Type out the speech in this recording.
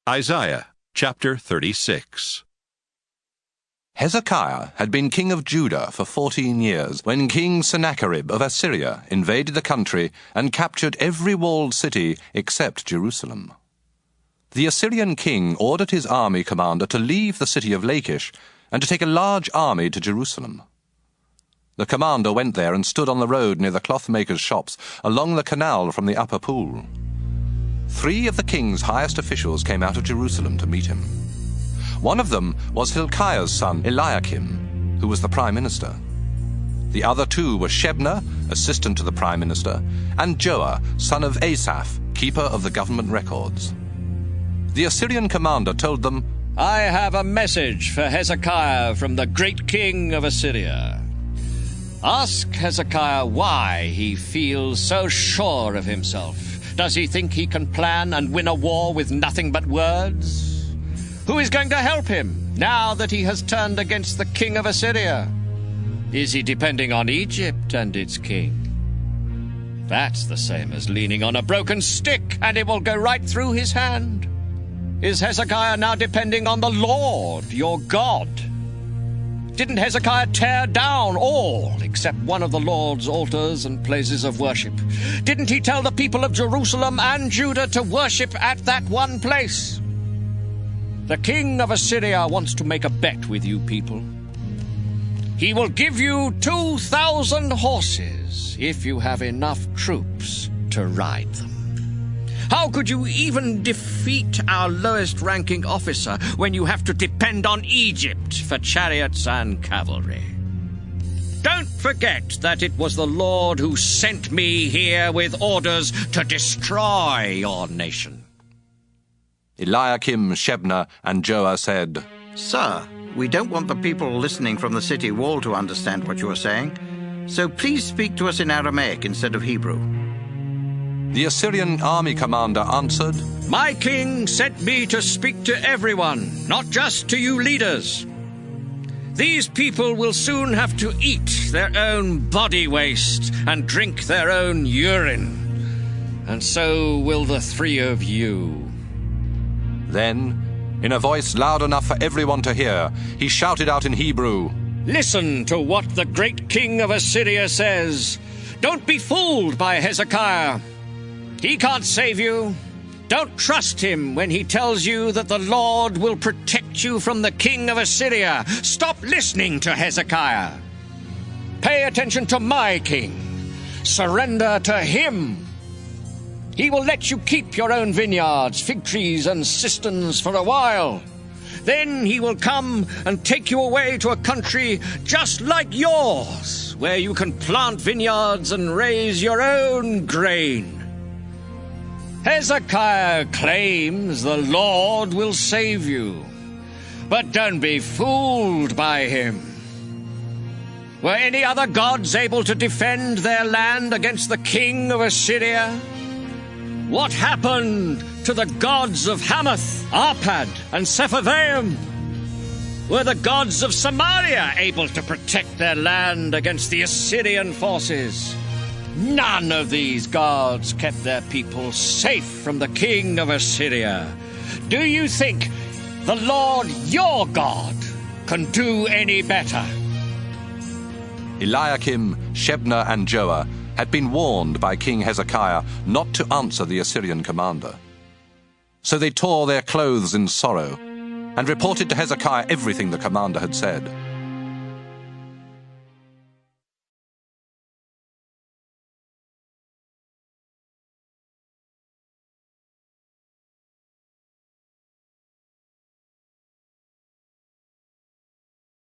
Isaiah chapter 36. Hezekiah had been king of Judah for 14 years when King Sennacherib of Assyria invaded the country and captured every walled city except Jerusalem. The Assyrian king ordered his army commander to leave the city of Lachish and to take a large army to Jerusalem. The commander went there and stood on the road near the clothmakers' shops along the canal from the upper pool. 3 of the king's highest officials came out of Jerusalem to meet him. One of them was Hilkiah's son Eliakim, who was the prime minister. The other 2 were Shebna, assistant to the prime minister, and Joah, son of Asaph, keeper of the government records. The Assyrian commander told them, "I have a message for Hezekiah from the great king of Assyria. Ask Hezekiah why he feels so sure of himself. Does he think he can plan and win a war with nothing but words? Who is going to help him now that he has turned against the king of Assyria? Is he depending on Egypt and its king? That's the same as leaning on a broken stick, and it will go right through his hand. Is Hezekiah now depending on the Lord, your God? Didn't Hezekiah tear down all except one of the Lord's altars and places of worship? Didn't he tell the people of Jerusalem and Judah to worship at that one place? The king of Assyria wants to make a bet with you people. He will give you 2,000 horses if you have enough troops to ride them. How could you even defeat our lowest-ranking officer when you have to depend on Egypt for chariots and cavalry? Don't forget that it was the Lord who sent me here with orders to destroy your nation." Eliakim, Shebna, and Joah said, "Sir, we don't want the people listening from the city wall to understand what you are saying, so please speak to us in Aramaic instead of Hebrew." The Assyrian army commander answered, "My king sent me to speak to everyone, not just to you leaders. These people will soon have to eat their own body waste and drink their own urine, and so will the 3 of you." Then, in a voice loud enough for everyone to hear, he shouted out in Hebrew, "Listen to what the great king of Assyria says. Don't be fooled by Hezekiah. He can't save you. Don't trust him when he tells you that the Lord will protect you from the king of Assyria. Stop listening to Hezekiah. Pay attention to my king. Surrender to him. He will let you keep your own vineyards, fig trees, and cisterns for a while. Then he will come and take you away to a country just like yours, where you can plant vineyards and raise your own grain. Hezekiah claims the Lord will save you, but don't be fooled by him. Were any other gods able to defend their land against the king of Assyria? What happened to the gods of Hamath, Arpad, and Sepharvaim? Were the gods of Samaria able to protect their land against the Assyrian forces? None of these gods kept their people safe from the king of Assyria. Do you think the Lord your God can do any better?" Eliakim, Shebna, and Joah had been warned by King Hezekiah not to answer the Assyrian commander. So they tore their clothes in sorrow and reported to Hezekiah everything the commander had said.